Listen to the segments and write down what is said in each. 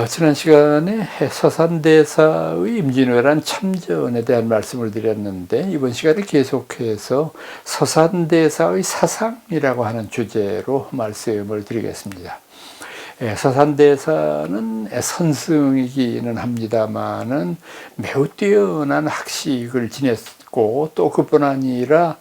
지난 시간에 서산대사의 임진왜란 참전에 대한 말씀을 드렸는데, 이번 시간에 계속해서 서산대사의 사상이라고 하는 주제로 말씀을 드리겠습니다. 서산대사는 선승이기는 합니다만은 매우 뛰어난 학식을 지녔고, 또 그뿐 아니라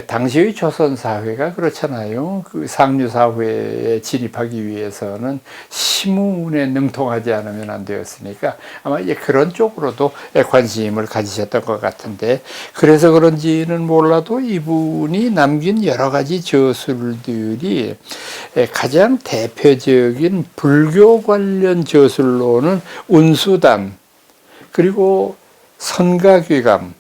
당시의 조선 사회가 그렇잖아요. 그 상류 사회에 진입하기 위해서는 시문에 능통하지 않으면 안 되었으니까 아마 이제 그런 쪽으로도 관심을 가지셨던 것 같은데, 그래서 그런지는 몰라도 이분이 남긴 여러 가지 저술들이 가장 대표적인 불교 관련 저술로는 운수담, 그리고 선가귀감,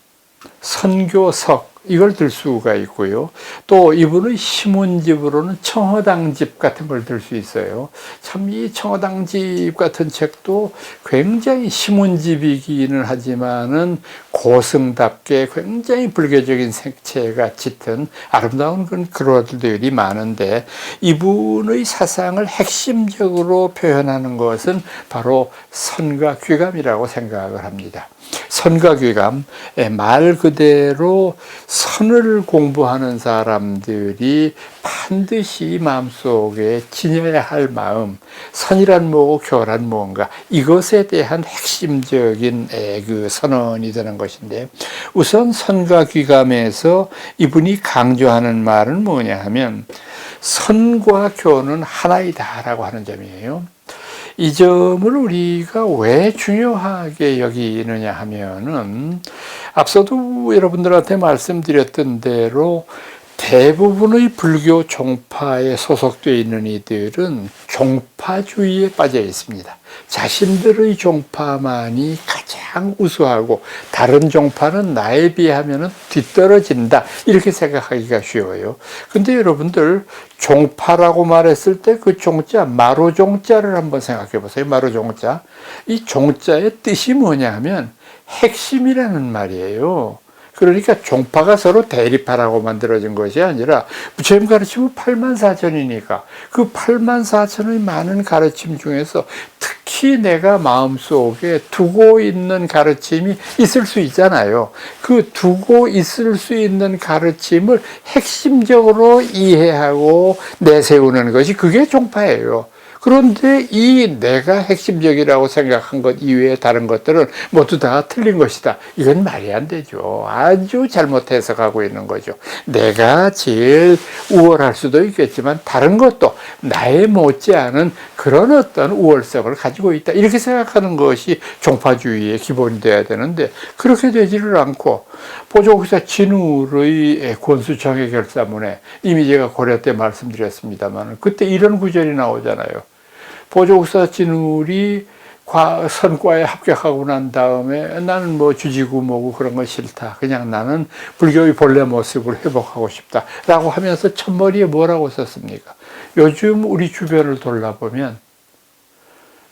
선교석, 이걸 들 수가 있고요. 또 이분의 시문집으로는 청허당집 같은 걸 들 수 있어요. 참 이 청허당집 같은 책도 굉장히 시문집이기는 하지만은 고승답게 굉장히 불교적인 색채가 짙은 아름다운 그런 글들이 많은데, 이분의 사상을 핵심적으로 표현하는 것은 바로 선가귀감이라고 생각을 합니다. 선가귀감, 말 그대로 선을 공부하는 사람들이 반드시 마음속에 지녀야 할 마음, 선이란 뭐고 교란 뭔가, 이것에 대한 핵심적인 그 선언이 되는 것인데, 우선 선가귀감에서 이분이 강조하는 말은 뭐냐 하면 선과 교는 하나이다 라고 하는 점이에요. 이 점을 우리가 왜 중요하게 여기느냐 하면은, 앞서도 여러분들한테 말씀드렸던 대로 대부분의 불교 종파에 소속되어 있는 이들은 종파주의에 빠져 있습니다. 자신들의 종파만이 가장 우수하고 다른 종파는 나에 비하면 뒤떨어진다, 이렇게 생각하기가 쉬워요. 근데 여러분들, 종파라고 말했을 때 그 종자, 마로종자를 한번 생각해 보세요. 마로종자. 이 종자의 뜻이 뭐냐 하면 핵심이라는 말이에요. 그러니까 종파가 서로 대립하라고 만들어진 것이 아니라, 부처님 가르침은 84,000이니까 그 84,000의 많은 가르침 중에서 특히 내가 마음속에 두고 있는 가르침이 있을 수 있잖아요. 그 두고 있을 수 있는 가르침을 핵심적으로 이해하고 내세우는 것이, 그게 종파예요. 그런데 이 내가 핵심적이라고 생각한 것 이외에 다른 것들은 모두 다 틀린 것이다, 이건 말이 안 되죠. 아주 잘못 해석하고 있는 거죠. 내가 제일 우월할 수도 있겠지만 다른 것도 나에 못지않은 그런 어떤 우월성을 가지고 있다, 이렇게 생각하는 것이 종파주의의 기본이 돼야 되는데, 그렇게 되지를 않고, 보조국사 진울의 권수청의 결사문에 이미 제가 고려 때 말씀드렸습니다만, 그때 이런 구절이 나오잖아요. 보조국사 진울이 선과에 합격하고 난 다음에 나는 뭐 주지고 뭐고 그런 거 싫다, 그냥 나는 불교의 본래 모습을 회복하고 싶다 라고 하면서 첫머리에 뭐라고 썼습니까? 요즘 우리 주변을 돌아보면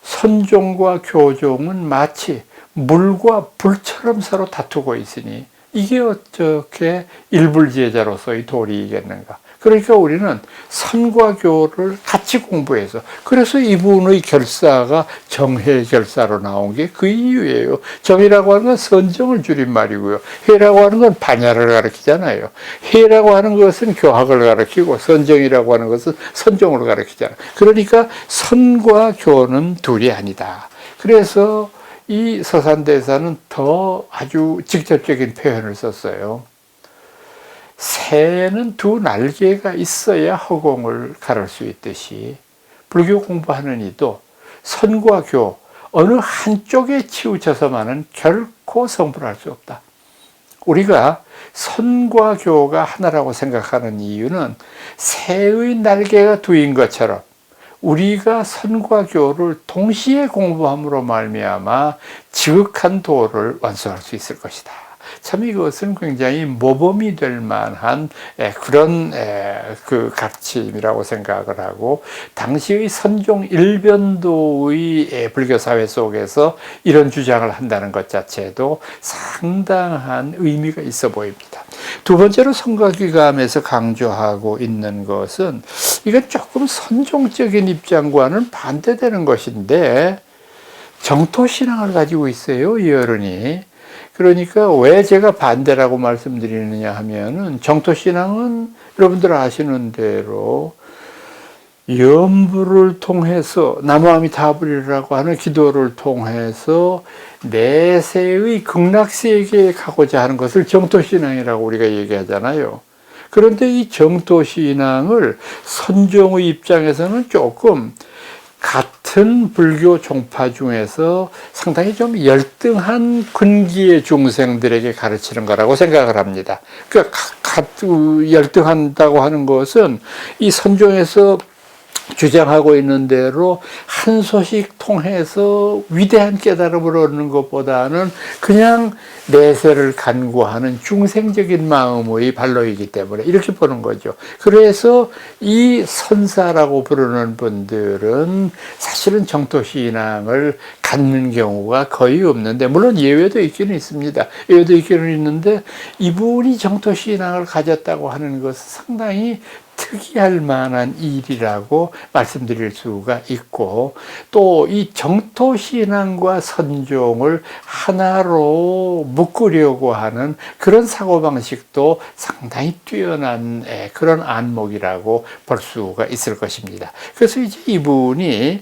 선종과 교종은 마치 물과 불처럼 서로 다투고 있으니 이게 어떻게 일불지혜자로서의 도리이겠는가. 그러니까 우리는 선과 교를 같이 공부해서, 그래서 이분의 결사가 정회결사로 나온 게 그 이유예요. 정이라고 하는 건 선정을 줄임말이고요. 회라고 하는 건 반야를 가리키잖아요. 회라고 하는 것은 교학을 가리키고, 선정이라고 하는 것은 선정을 가리키잖아요. 그러니까 선과 교는 둘이 아니다. 그래서 이 서산대사는 더 아주 직접적인 표현을 썼어요. 새는 두 날개가 있어야 허공을 가를 수 있듯이, 불교 공부하는 이도 선과 교 어느 한쪽에 치우쳐서만은 결코 성불할 수 없다. 우리가 선과 교가 하나라고 생각하는 이유는 새의 날개가 두인 것처럼 우리가 선과 교를 동시에 공부함으로 말미암아 지극한 도를 완수할 수 있을 것이다. 참 이것은 굉장히 모범이 될 만한 그런 그 가르침이라고 생각을 하고, 당시의 선종 일변도의 불교 사회 속에서 이런 주장을 한다는 것 자체도 상당한 의미가 있어 보입니다. 두 번째로 선가귀감에서 강조하고 있는 것은, 이건 조금 선종적인 입장과는 반대되는 것인데, 정토신앙을 가지고 있어요, 이 어른이. 그러니까 왜 제가 반대라고 말씀드리느냐 하면은, 정토신앙은 여러분들 아시는 대로 염불을 통해서 나무아미타불이라고 하는 기도를 통해서 내세의 극락세계에 가고자 하는 것을 정토신앙이라고 우리가 얘기하잖아요. 그런데 이 정토신앙을 선종의 입장에서는 조금 같은 불교 종파 중에서 상당히 좀 열등한 근기의 중생들에게 가르치는 거라고 생각을 합니다. 그러니까 열등한다고 하는 것은 이 선종에서 주장하고 있는 대로 한 소식 통해서 위대한 깨달음을 얻는 것보다는 그냥 내세를 간구하는 중생적인 마음의 발로이기 때문에 이렇게 보는 거죠. 그래서 이 선사라고 부르는 분들은 사실은 정토신앙을 갖는 경우가 거의 없는데, 물론 예외도 있기는 있습니다. 예외도 있기는 있는데, 이분이 정토신앙을 가졌다고 하는 것은 상당히 특이할 만한 일이라고 말씀드릴 수가 있고, 또 이 정토신앙과 선종을 하나로 묶으려고 하는 그런 사고방식도 상당히 뛰어난 그런 안목이라고 볼 수가 있을 것입니다. 그래서 이제 이분이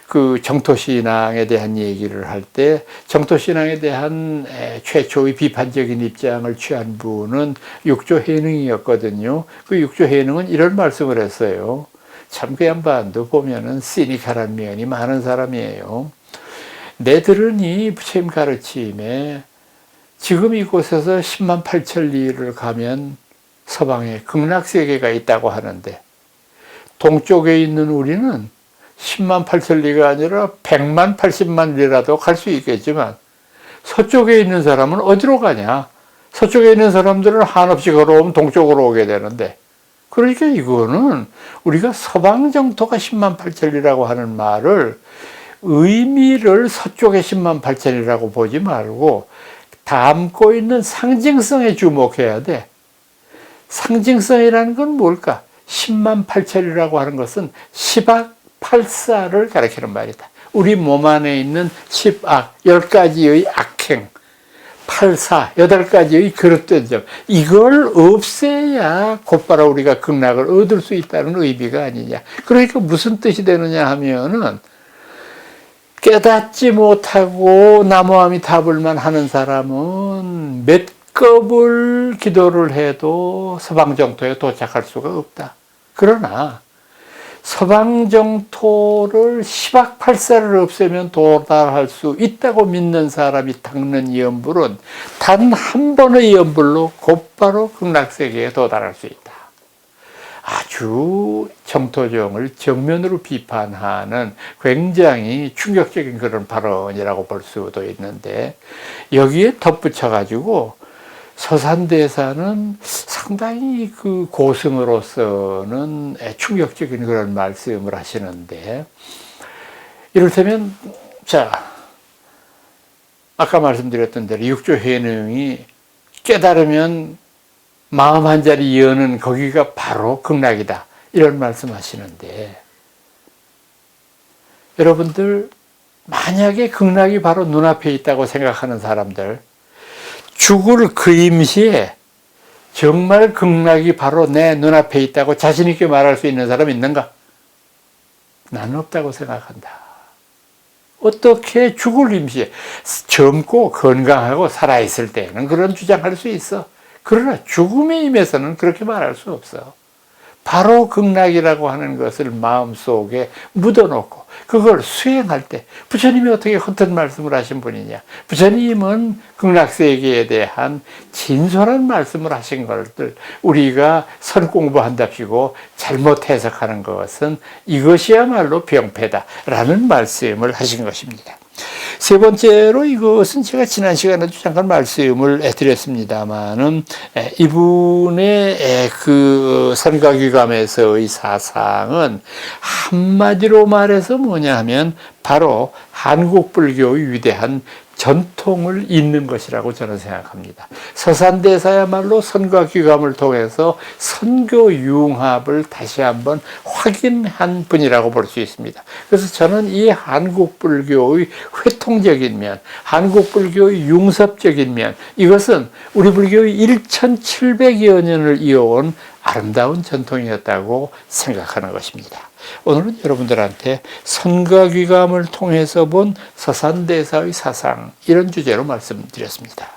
그 정토신앙에 대한 얘기를 할 때, 정토신앙에 대한 최초의 비판적인 입장을 취한 분은 육조해능이었거든요. 그 육조해능은 이런 말씀을 했어요. 참 그 양반도 보면은 시니컬한 면이 많은 사람이에요. 내 들으니 부처님 가르침에 지금 이곳에서 10만 8천 리를 가면 서방에 극락세계가 있다고 하는데, 동쪽에 있는 우리는 10만 8천 리가 아니라 100만 80만 리라도 갈 수 있겠지만, 서쪽에 있는 사람은 어디로 가냐? 서쪽에 있는 사람들은 한없이 걸어오면 동쪽으로 오게 되는데, 그러니까 이거는 우리가 서방 정토가 10만 8천이라고 하는 말을 의미를 서쪽에 10만 8천이라고 보지 말고 담고 있는 상징성에 주목해야 돼. 상징성이라는 건 뭘까? 10만 8천이라고 하는 것은 10악 8사를 가리키는 말이다. 우리 몸 안에 있는 10악, 10가지의 악행, 8사, 8가지의 그릇된 점, 이걸 없애야 곧바로 우리가 극락을 얻을 수 있다는 의미가 아니냐. 그러니까 무슨 뜻이 되느냐 하면은, 깨닫지 못하고 나무아미타불만 하는 사람은 몇 겁을 기도를 해도 서방정토에 도착할 수가 없다. 그러나 서방정토를 10악 8사를 없애면 도달할 수 있다고 믿는 사람이 닦는 염불은 단 한 번의 염불로 곧바로 극락세계에 도달할 수 있다. 아주 정토종을 정면으로 비판하는 굉장히 충격적인 그런 발언이라고 볼 수도 있는데, 여기에 덧붙여가지고 서산대사는 상당히 그 고승으로서는 충격적인 그런 말씀을 하시는데, 이를테면, 자, 아까 말씀드렸던 대로 육조해능이 깨달으면 마음 한 자리 여는 거기가 바로 극락이다, 이런 말씀 하시는데, 여러분들 만약에 극락이 바로 눈앞에 있다고 생각하는 사람들, 죽을 그 임시에 정말 극락이 바로 내 눈앞에 있다고 자신 있게 말할 수 있는 사람 있는가? 나는 없다고 생각한다. 어떻게 죽을 임시에, 젊고 건강하고 살아있을 때는 그런 주장할 수 있어. 그러나 죽음의 임에서는 그렇게 말할 수 없어. 바로 극락이라고 하는 것을 마음속에 묻어놓고 그걸 수행할 때, 부처님이 어떻게 헛된 말씀을 하신 분이냐. 부처님은 극락세계에 대한 진솔한 말씀을 하신 것들, 우리가 선공부한답시고 잘못 해석하는 것은 이것이야말로 병폐다라는 말씀을 하신 것입니다. 세 번째로, 이것은 제가 지난 시간에도 잠깐 말씀을 드렸습니다만은, 이분의 그 선가귀감에서의 사상은 한마디로 말해서 뭐냐 하면 바로 한국 불교의 위대한 전통을 잇는 것이라고 저는 생각합니다. 서산대사야말로 선과 귀감을 통해서 선교 융합을 다시 한번 확인한 분이라고 볼 수 있습니다. 그래서 저는 이 한국 불교의 회통적인 면, 한국 불교의 융섭적인 면, 이것은 우리 불교의 1700여 년을 이어온 아름다운 전통이었다고 생각하는 것입니다. 오늘은 여러분들한테 선과 귀감을 통해서 본 서산대사의 사상, 이런 주제로 말씀드렸습니다.